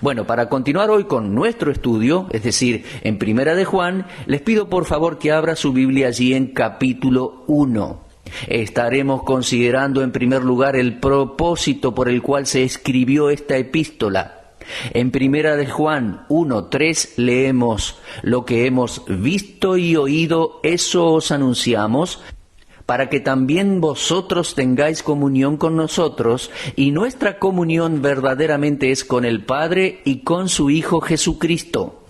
Bueno, para continuar hoy con nuestro estudio, es decir, en Primera de Juan, les pido por favor que abra su Biblia allí en capítulo 1. Estaremos considerando en primer lugar el propósito por el cual se escribió esta epístola. En Primera de Juan 1:3 leemos: lo que hemos visto y oído, eso os anunciamos, para que también vosotros tengáis comunión con nosotros, y nuestra comunión verdaderamente es con el Padre y con su Hijo Jesucristo.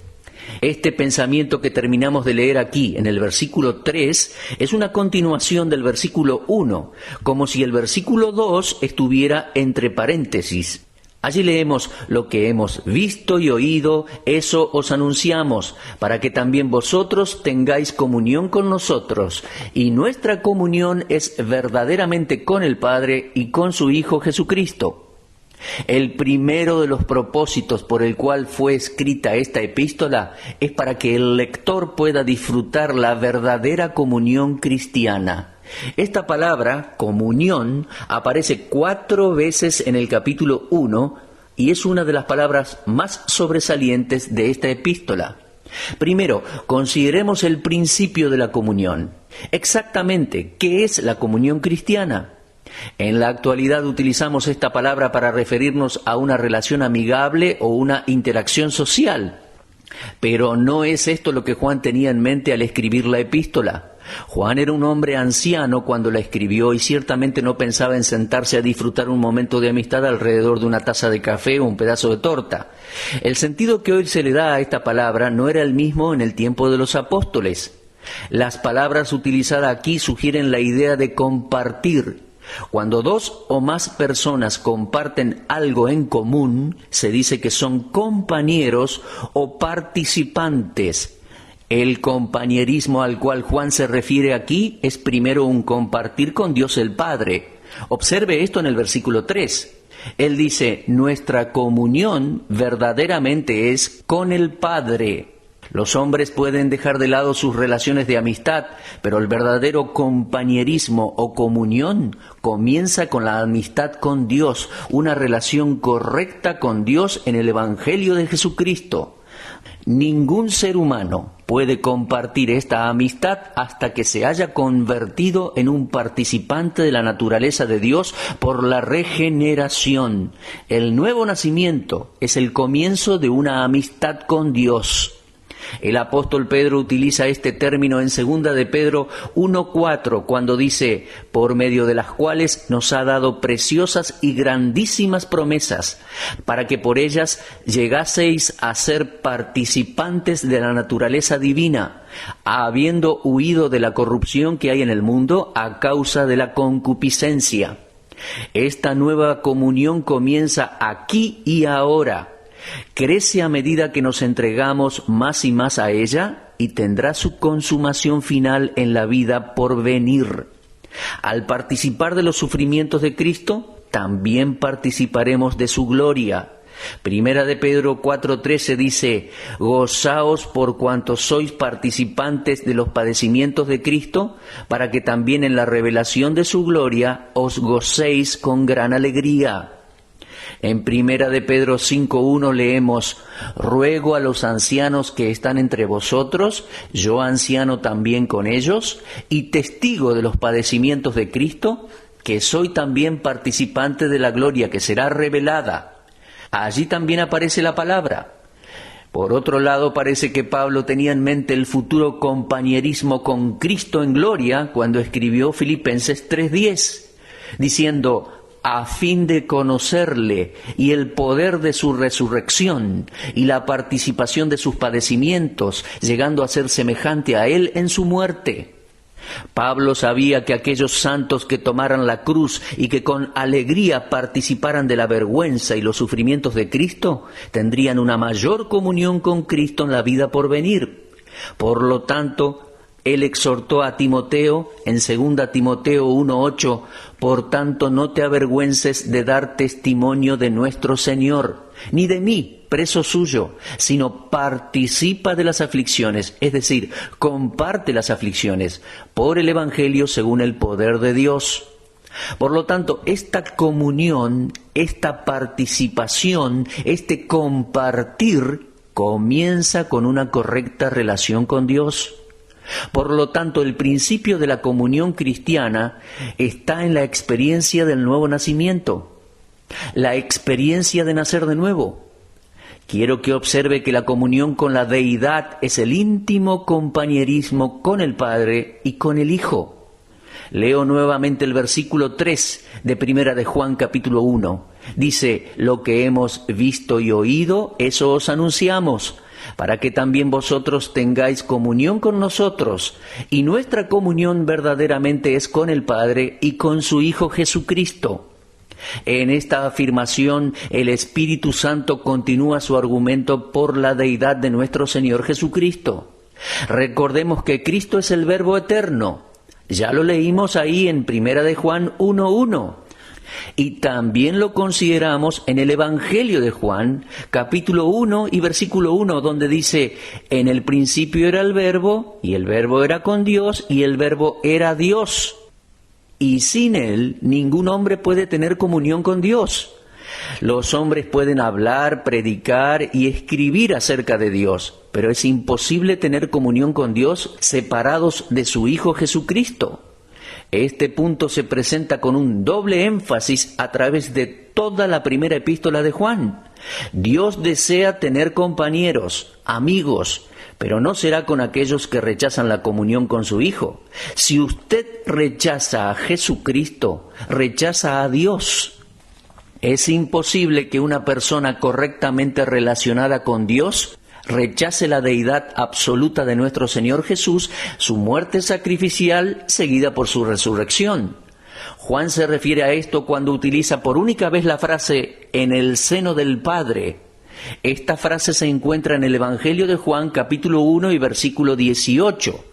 Este pensamiento que terminamos de leer aquí, en el versículo 3, es una continuación del versículo 1, como si el versículo 2 estuviera entre paréntesis. Allí leemos: lo que hemos visto y oído, eso os anunciamos, para que también vosotros tengáis comunión con nosotros, y nuestra comunión es verdaderamente con el Padre y con su Hijo Jesucristo. El primero de los propósitos por el cual fue escrita esta epístola es para que el lector pueda disfrutar la verdadera comunión cristiana. Esta palabra, comunión, aparece 4 veces en el capítulo 1 y es una de las palabras más sobresalientes de esta epístola. Primero, consideremos el principio de la comunión. Exactamente, ¿qué es la comunión cristiana? En la actualidad utilizamos esta palabra para referirnos a una relación amigable o una interacción social. Pero no es esto lo que Juan tenía en mente al escribir la epístola. Juan era un hombre anciano cuando la escribió y ciertamente no pensaba en sentarse a disfrutar un momento de amistad alrededor de una taza de café o un pedazo de torta. El sentido que hoy se le da a esta palabra no era el mismo en el tiempo de los apóstoles. Las palabras utilizadas aquí sugieren la idea de compartir. Cuando 2 o más personas comparten algo en común, se dice que son compañeros o participantes. El compañerismo al cual Juan se refiere aquí es primero un compartir con Dios el Padre. Observe esto en el versículo 3. Él dice: nuestra comunión verdaderamente es con el Padre. Los hombres pueden dejar de lado sus relaciones de amistad, pero el verdadero compañerismo o comunión comienza con la amistad con Dios, una relación correcta con Dios en el Evangelio de Jesucristo. Ningún ser humano puede compartir esta amistad hasta que se haya convertido en un participante de la naturaleza de Dios por la regeneración. El nuevo nacimiento es el comienzo de una amistad con Dios. El apóstol Pedro utiliza este término en 2 de Pedro 1:4 cuando dice: por medio de las cuales nos ha dado preciosas y grandísimas promesas, para que por ellas llegaseis a ser participantes de la naturaleza divina, habiendo huido de la corrupción que hay en el mundo a causa de la concupiscencia. Esta nueva comunión comienza aquí y ahora. Crece a medida que nos entregamos más y más a ella y tendrá su consumación final en la vida por venir. Al participar de los sufrimientos de Cristo, también participaremos de su gloria. Primera de Pedro 4:13 dice: gozaos por cuanto sois participantes de los padecimientos de Cristo, para que también en la revelación de su gloria os gocéis con gran alegría. En Primera de Pedro 5:1 leemos: ruego a los ancianos que están entre vosotros, yo anciano también con ellos, y testigo de los padecimientos de Cristo, que soy también participante de la gloria que será revelada. Allí también aparece la palabra. Por otro lado, parece que Pablo tenía en mente el futuro compañerismo con Cristo en gloria cuando escribió Filipenses 3:10, diciendo: a fin de conocerle y el poder de su resurrección y la participación de sus padecimientos, llegando a ser semejante a él en su muerte. Pablo sabía que aquellos santos que tomaran la cruz y que con alegría participaran de la vergüenza y los sufrimientos de Cristo, tendrían una mayor comunión con Cristo en la vida por venir. Por lo tanto, él exhortó a Timoteo en 2 Timoteo 1:8: por tanto no te avergüences de dar testimonio de nuestro Señor, ni de mí, preso suyo, sino participa de las aflicciones, es decir, comparte las aflicciones por el Evangelio según el poder de Dios. Por lo tanto, esta comunión, esta participación, este compartir, comienza con una correcta relación con Dios. Por lo tanto, el principio de la comunión cristiana está en la experiencia del nuevo nacimiento, la experiencia de nacer de nuevo. Quiero que observe que la comunión con la deidad es el íntimo compañerismo con el Padre y con el Hijo. Leo nuevamente el versículo 3 de Primera de Juan capítulo 1. Dice, lo que hemos visto y oído, eso os anunciamos, para que también vosotros tengáis comunión con nosotros. Y nuestra comunión verdaderamente es con el Padre y con su Hijo Jesucristo. En esta afirmación, el Espíritu Santo continúa su argumento por la deidad de nuestro Señor Jesucristo. Recordemos que Cristo es el Verbo eterno. Ya lo leímos ahí en Primera de Juan 1:1. Y también lo consideramos en el Evangelio de Juan, capítulo 1 y versículo 1, donde dice, en el principio era el Verbo, y el Verbo era con Dios, y el Verbo era Dios. Y sin Él, ningún hombre puede tener comunión con Dios. Los hombres pueden hablar, predicar y escribir acerca de Dios, pero es imposible tener comunión con Dios separados de su Hijo Jesucristo. Este punto se presenta con un doble énfasis a través de toda la primera epístola de Juan. Dios desea tener compañeros, amigos, pero no será con aquellos que rechazan la comunión con su Hijo. Si usted rechaza a Jesucristo, rechaza a Dios. Es imposible que una persona correctamente relacionada con Dios rechace la deidad absoluta de nuestro Señor Jesús, su muerte sacrificial seguida por su resurrección. Juan se refiere a esto cuando utiliza por única vez la frase «en el seno del Padre». Esta frase se encuentra en el Evangelio de Juan, capítulo 1 y versículo 18.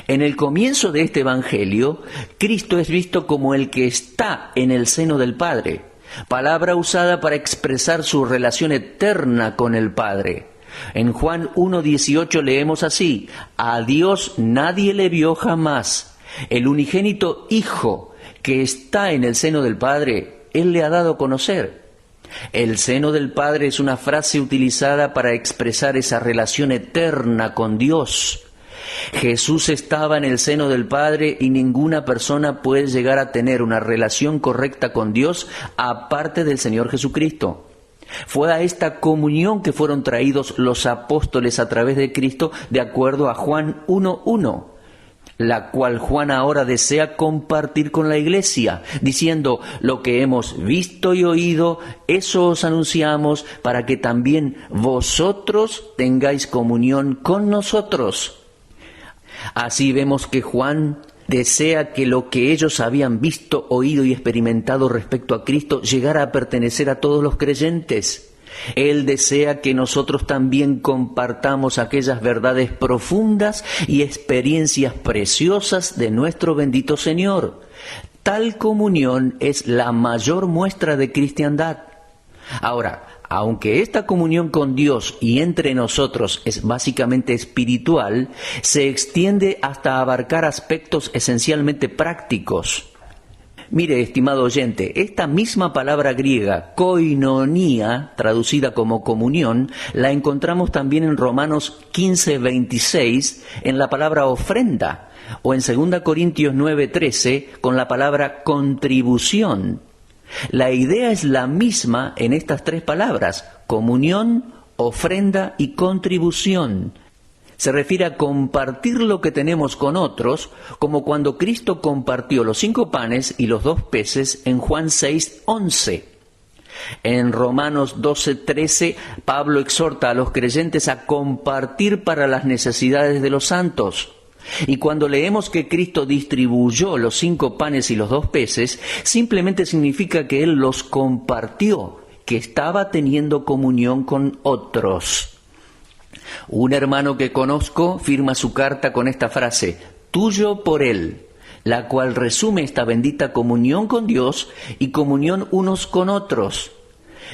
En el comienzo de este Evangelio, Cristo es visto como el que está en el seno del Padre, palabra usada para expresar su relación eterna con el Padre. En Juan 1:18 leemos así, a Dios nadie le vio jamás, el unigénito Hijo que está en el seno del Padre, Él le ha dado a conocer. El seno del Padre es una frase utilizada para expresar esa relación eterna con Dios. Jesús estaba en el seno del Padre y ninguna persona puede llegar a tener una relación correcta con Dios aparte del Señor Jesucristo. Fue a esta comunión que fueron traídos los apóstoles a través de Cristo de acuerdo a Juan 1:1, la cual Juan ahora desea compartir con la iglesia, diciendo, lo que hemos visto y oído, eso os anunciamos, para que también vosotros tengáis comunión con nosotros. Así vemos que Juan desea que lo que ellos habían visto, oído y experimentado respecto a Cristo llegara a pertenecer a todos los creyentes. Él desea que nosotros también compartamos aquellas verdades profundas y experiencias preciosas de nuestro bendito Señor. Tal comunión es la mayor muestra de cristiandad. Ahora, aunque esta comunión con Dios y entre nosotros es básicamente espiritual, se extiende hasta abarcar aspectos esencialmente prácticos. Mire, estimado oyente, esta misma palabra griega, koinonia, traducida como comunión, la encontramos también en Romanos 15:26, en la palabra ofrenda, o en 2 Corintios 9:13, con la palabra contribución. La idea es la misma en estas tres palabras, comunión, ofrenda y contribución. Se refiere a compartir lo que tenemos con otros, como cuando Cristo compartió los 5 panes y los 2 peces en Juan 6:11. En Romanos 12:13, Pablo exhorta a los creyentes a compartir para las necesidades de los santos. Y cuando leemos que Cristo distribuyó los 5 panes y los 2 peces, simplemente significa que Él los compartió, que estaba teniendo comunión con otros. Un hermano que conozco firma su carta con esta frase, tuyo por Él, la cual resume esta bendita comunión con Dios y comunión unos con otros.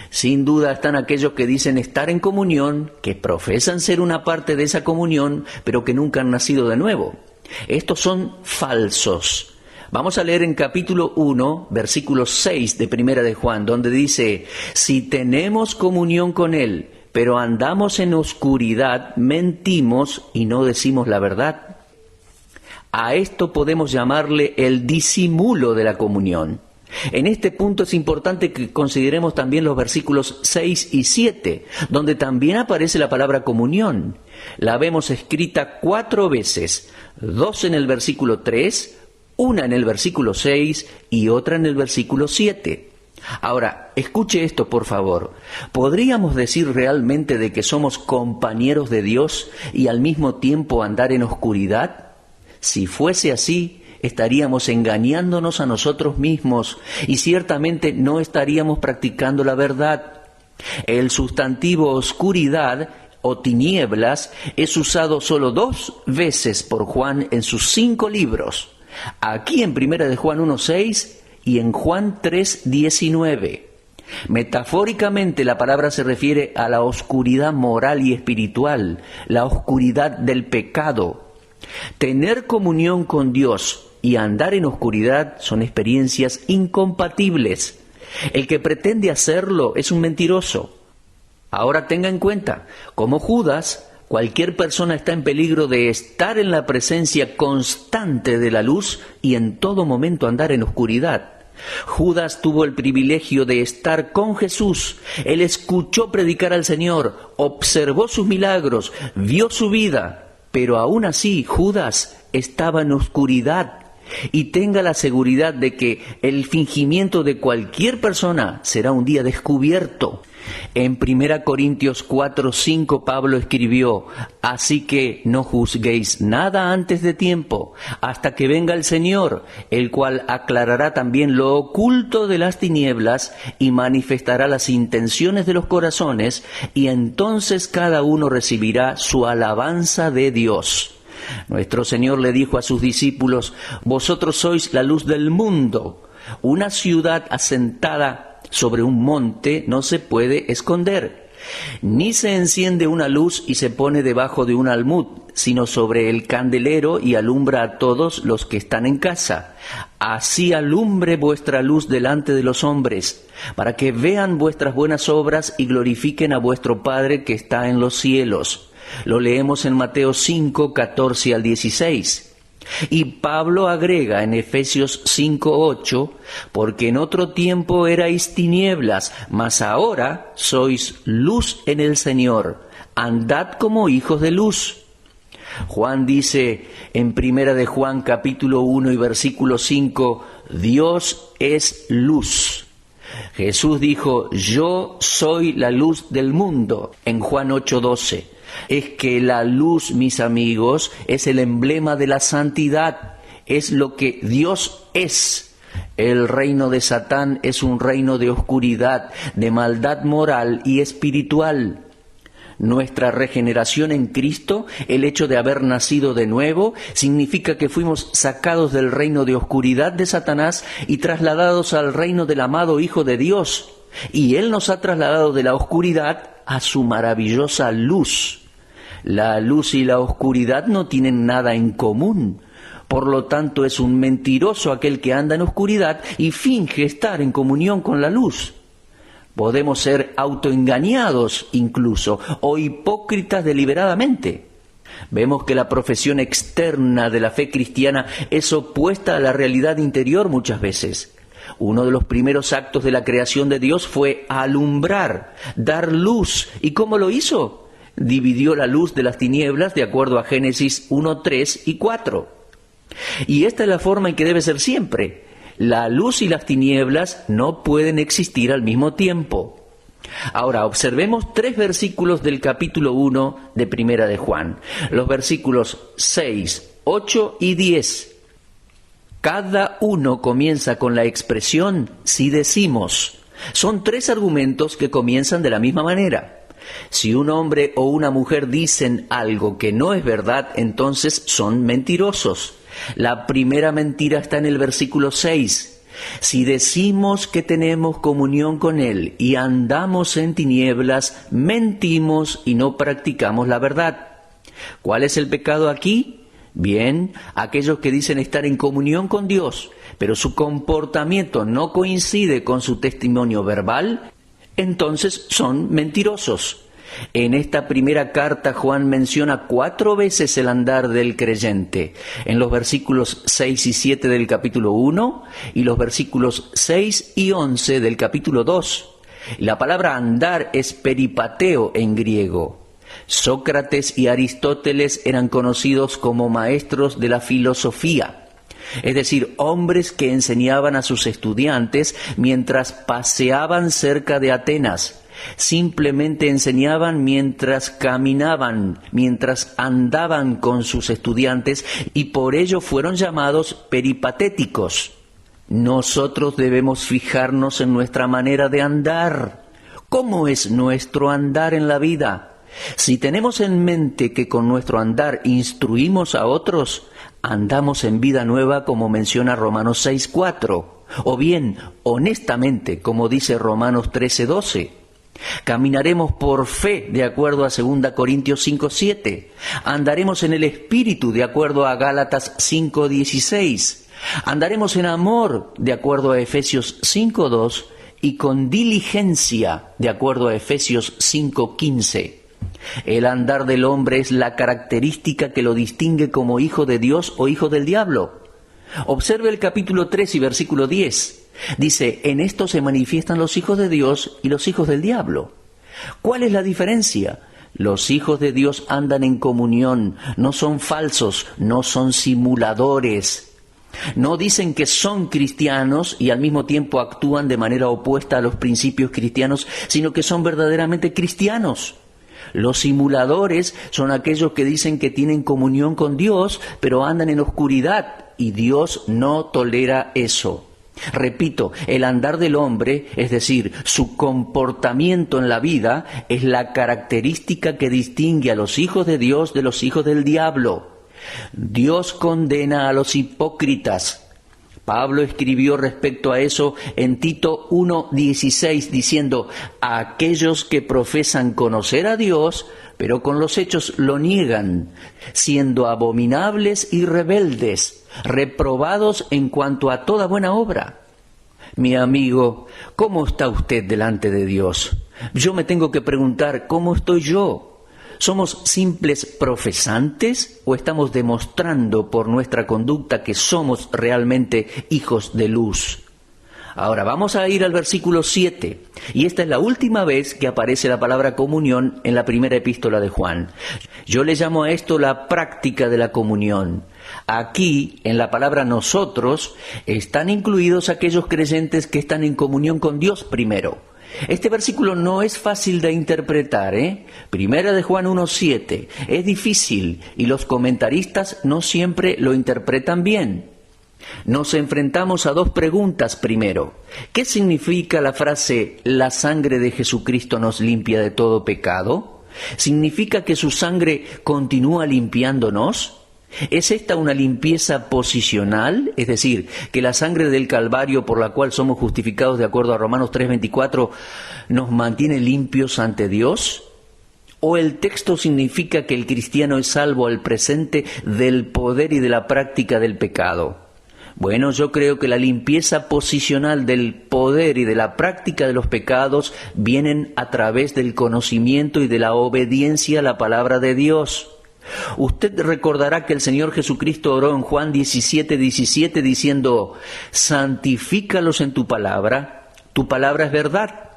Sin duda están aquellos que dicen estar en comunión, que profesan ser una parte de esa comunión, pero que nunca han nacido de nuevo. Estos son falsos. Vamos a leer en capítulo 1, versículo 6 de Primera de Juan, donde dice: si tenemos comunión con Él, pero andamos en oscuridad, mentimos y no decimos la verdad. A esto podemos llamarle el disimulo de la comunión. En este punto es importante que consideremos también los versículos 6 y 7, donde también aparece la palabra comunión. La vemos escrita 4 veces, 2 en el versículo 3, una en el versículo 6 y otra en el versículo 7. Ahora, escuche esto por favor. ¿Podríamos decir realmente de que somos compañeros de Dios y al mismo tiempo andar en oscuridad? Si fuese así, estaríamos engañándonos a nosotros mismos y ciertamente no estaríamos practicando la verdad. El sustantivo oscuridad o tinieblas es usado solo 2 veces por Juan en sus 5 libros. Aquí en Primera de Juan 1:6 y en Juan 3:19. Metafóricamente la palabra se refiere a la oscuridad moral y espiritual, la oscuridad del pecado. Tener comunión con Dios y andar en oscuridad son experiencias incompatibles. El que pretende hacerlo es un mentiroso. Ahora tenga en cuenta, como Judas, cualquier persona está en peligro de estar en la presencia constante de la luz y en todo momento andar en oscuridad. Judas tuvo el privilegio de estar con Jesús. Él escuchó predicar al Señor, observó sus milagros, vio su vida, pero aún así Judas estaba en oscuridad. Y tenga la seguridad de que el fingimiento de cualquier persona será un día descubierto. En 1 Corintios 4:5 Pablo escribió: así que no juzguéis nada antes de tiempo, hasta que venga el Señor, el cual aclarará también lo oculto de las tinieblas y manifestará las intenciones de los corazones, y entonces cada uno recibirá su alabanza de Dios. Nuestro Señor le dijo a sus discípulos: vosotros sois la luz del mundo. Una ciudad asentada sobre un monte no se puede esconder. Ni se enciende una luz y se pone debajo de un almud, sino sobre el candelero y alumbra a todos los que están en casa. Así alumbre vuestra luz delante de los hombres, para que vean vuestras buenas obras y glorifiquen a vuestro Padre que está en los cielos. Lo leemos en Mateo 5, 14 al 16. Y Pablo agrega en Efesios 5:8, porque en otro tiempo erais tinieblas, mas ahora sois luz en el Señor. Andad como hijos de luz. Juan dice en 1 de Juan capítulo 1 y versículo 5, Dios es luz. Jesús dijo: yo soy la luz del mundo, en Juan 8:12. Es que la luz, mis amigos, es el emblema de la santidad, es lo que Dios es. El reino de Satán es un reino de oscuridad, de maldad moral y espiritual. Nuestra regeneración en Cristo, el hecho de haber nacido de nuevo, significa que fuimos sacados del reino de oscuridad de Satanás y trasladados al reino del amado Hijo de Dios. Y Él nos ha trasladado de la oscuridad a su maravillosa luz. La luz y la oscuridad no tienen nada en común. Por lo tanto, es un mentiroso aquel que anda en oscuridad y finge estar en comunión con la luz. Podemos ser autoengañados incluso, o hipócritas deliberadamente. Vemos que la profesión externa de la fe cristiana es opuesta a la realidad interior muchas veces. Uno de los primeros actos de la creación de Dios fue alumbrar, dar luz. ¿Y cómo lo hizo? Dividió la luz de las tinieblas de acuerdo a Génesis 1, 3 y 4. Y esta es la forma en que debe ser siempre. La luz y las tinieblas no pueden existir al mismo tiempo. Ahora, observemos 3 versículos del capítulo 1 de Primera de Juan. Los versículos 6, 8 y 10. Cada uno comienza con la expresión si decimos. Son 3 argumentos que comienzan de la misma manera. Si un hombre o una mujer dicen algo que no es verdad, entonces son mentirosos. La primera mentira está en el versículo 6. Si decimos que tenemos comunión con Él y andamos en tinieblas, mentimos y no practicamos la verdad. ¿Cuál es el pecado aquí? Bien, aquellos que dicen estar en comunión con Dios, pero su comportamiento no coincide con su testimonio verbal, entonces son mentirosos. En esta primera carta Juan menciona 4 veces el andar del creyente, en los versículos 6 y 7 del capítulo 1 y los versículos 6 y 11 del capítulo 2. La palabra andar es peripateo en griego. Sócrates y Aristóteles eran conocidos como maestros de la filosofía, es decir, hombres que enseñaban a sus estudiantes mientras paseaban cerca de Atenas. Simplemente enseñaban mientras caminaban, mientras andaban con sus estudiantes, y por ello fueron llamados peripatéticos. Nosotros debemos fijarnos en nuestra manera de andar. ¿Cómo es nuestro andar en la vida? Si tenemos en mente que con nuestro andar instruimos a otros, andamos en vida nueva, como menciona Romanos 6:4, o bien, honestamente, como dice Romanos 13:12. Caminaremos por fe, de acuerdo a 2 Corintios 5:7. Andaremos en el Espíritu, de acuerdo a Gálatas 5:16. Andaremos en amor, de acuerdo a Efesios 5:2, y con diligencia, de acuerdo a Efesios 5:15. El andar del hombre es la característica que lo distingue como hijo de Dios o hijo del diablo. Observe el capítulo 3 y versículo 10. Dice, en esto se manifiestan los hijos de Dios y los hijos del diablo. ¿Cuál es la diferencia? Los hijos de Dios andan en comunión, no son falsos, no son simuladores. No dicen que son cristianos y al mismo tiempo actúan de manera opuesta a los principios cristianos, sino que son verdaderamente cristianos. Los simuladores son aquellos que dicen que tienen comunión con Dios, pero andan en oscuridad, y Dios no tolera eso. Repito, el andar del hombre, es decir, su comportamiento en la vida, es la característica que distingue a los hijos de Dios de los hijos del diablo. Dios condena a los hipócritas. Pablo escribió respecto a eso en Tito 1:16, diciendo, a aquellos que profesan conocer a Dios, pero con los hechos lo niegan, siendo abominables y rebeldes, reprobados en cuanto a toda buena obra. Mi amigo, ¿cómo está usted delante de Dios? Yo me tengo que preguntar, ¿cómo estoy yo? ¿Somos simples profesantes o estamos demostrando por nuestra conducta que somos realmente hijos de luz? Ahora vamos a ir al versículo 7, y esta es la última vez que aparece la palabra comunión en la primera epístola de Juan. Yo le llamo a esto la práctica de la comunión. Aquí, en la palabra nosotros, están incluidos aquellos creyentes que están en comunión con Dios primero. Este versículo no es fácil de interpretar, Primera de Juan 1:7. Es difícil y los comentaristas no siempre lo interpretan bien. Nos enfrentamos a 2 preguntas primero. ¿Qué significa la frase «la sangre de Jesucristo nos limpia de todo pecado»? ¿Significa que su sangre continúa limpiándonos? ¿Es esta una limpieza posicional? Es decir, que la sangre del Calvario por la cual somos justificados de acuerdo a Romanos 3:24 nos mantiene limpios ante Dios. ¿O el texto significa que el cristiano es salvo al presente del poder y de la práctica del pecado? Bueno, yo creo que la limpieza posicional del poder y de la práctica de los pecados vienen a través del conocimiento y de la obediencia a la palabra de Dios. Usted recordará que el Señor Jesucristo oró en Juan 17:17 diciendo, santifícalos en tu palabra es verdad.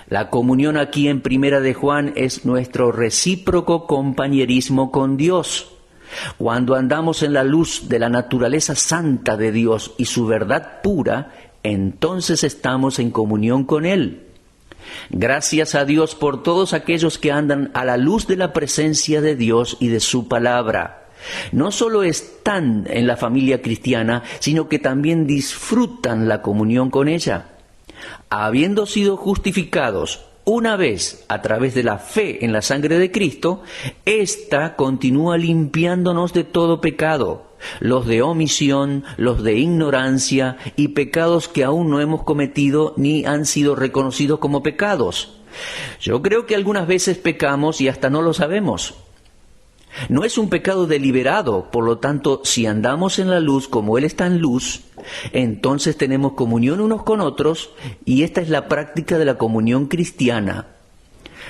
La comunión aquí en Primera de Juan es nuestro recíproco compañerismo con Dios. Cuando andamos en la luz de la naturaleza santa de Dios y su verdad pura, entonces estamos en comunión con Él. Gracias a Dios por todos aquellos que andan a la luz de la presencia de Dios y de su palabra. No solo están en la familia cristiana, sino que también disfrutan la comunión con ella. Habiendo sido justificados una vez a través de la fe en la sangre de Cristo, ésta continúa limpiándonos de todo pecado, los de omisión, los de ignorancia y pecados que aún no hemos cometido ni han sido reconocidos como pecados. Yo creo que algunas veces pecamos y hasta no lo sabemos. No es un pecado deliberado, por lo tanto, si andamos en la luz como Él está en luz, entonces tenemos comunión unos con otros, y esta es la práctica de la comunión cristiana.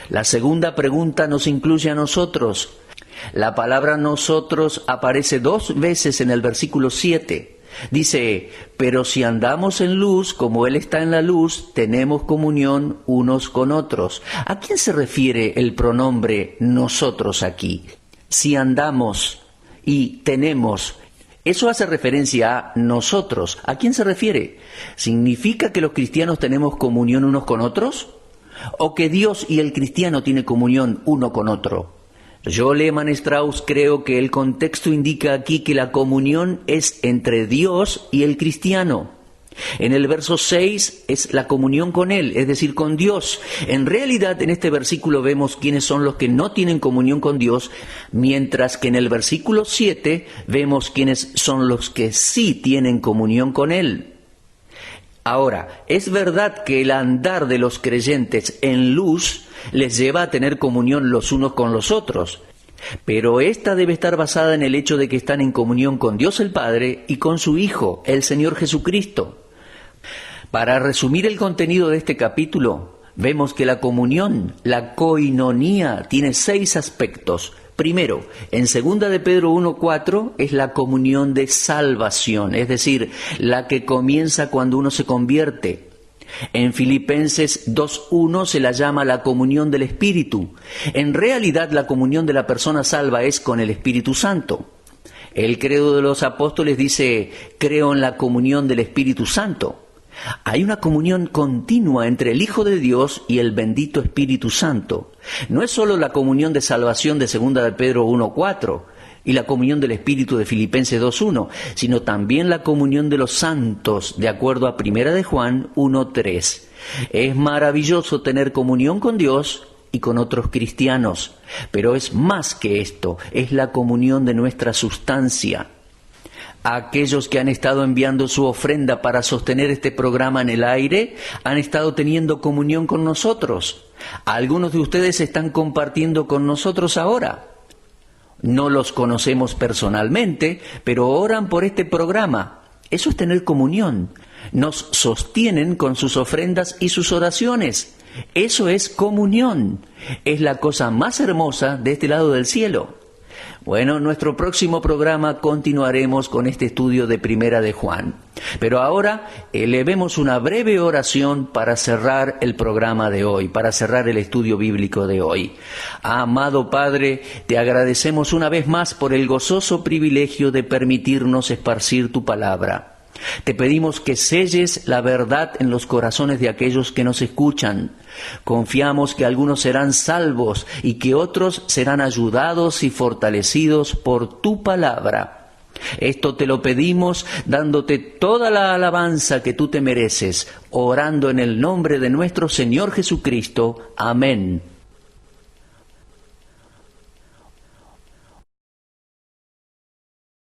La segunda pregunta nos incluye a nosotros. La palabra nosotros aparece 2 veces en el versículo 7. Dice, pero si andamos en luz, como Él está en la luz, tenemos comunión unos con otros. ¿A quién se refiere el pronombre nosotros aquí? Si andamos y tenemos, eso hace referencia a nosotros. ¿A quién se refiere? ¿Significa que los cristianos tenemos comunión unos con otros? ¿O que Dios y el cristiano tienen comunión uno con otro? Yo, Lehmann Strauss, creo que el contexto indica aquí que la comunión es entre Dios y el cristiano. En el verso 6 es la comunión con Él, es decir, con Dios. En realidad, en este versículo vemos quiénes son los que no tienen comunión con Dios, mientras que en el versículo 7 vemos quiénes son los que sí tienen comunión con Él. Ahora, es verdad que el andar de los creyentes en luz les lleva a tener comunión los unos con los otros, pero esta debe estar basada en el hecho de que están en comunión con Dios el Padre y con su Hijo, el Señor Jesucristo. Para resumir el contenido de este capítulo, vemos que la comunión, la koinonía, tiene 6 aspectos. Primero, en 2 de Pedro 1:4 es la comunión de salvación, es decir, la que comienza cuando uno se convierte. En Filipenses 2:1 se la llama la comunión del Espíritu. En realidad, la comunión de la persona salva es con el Espíritu Santo. El credo de los apóstoles dice, creo en la comunión del Espíritu Santo. Hay una comunión continua entre el Hijo de Dios y el bendito Espíritu Santo. No es solo la comunión de salvación de 2 de Pedro 1:4 y la comunión del Espíritu de Filipenses 2:1, sino también la comunión de los santos, de acuerdo a 1 de Juan 1:3. Es maravilloso tener comunión con Dios y con otros cristianos, pero es más que esto, es la comunión de nuestra sustancia. Aquellos que han estado enviando su ofrenda para sostener este programa en el aire han estado teniendo comunión con nosotros. Algunos de ustedes están compartiendo con nosotros ahora. No los conocemos personalmente, pero oran por este programa. Eso es tener comunión. Nos sostienen con sus ofrendas y sus oraciones. Eso es comunión. Es la cosa más hermosa de este lado del cielo. Bueno, en nuestro próximo programa continuaremos con este estudio de 1 de Juan. Pero ahora elevemos una breve oración para cerrar el programa de hoy, para cerrar el estudio bíblico de hoy. Amado Padre, te agradecemos una vez más por el gozoso privilegio de permitirnos esparcir tu palabra. Te pedimos que selles la verdad en los corazones de aquellos que nos escuchan. Confiamos que algunos serán salvos y que otros serán ayudados y fortalecidos por tu palabra. Esto te lo pedimos dándote toda la alabanza que tú te mereces, orando en el nombre de nuestro Señor Jesucristo. Amén.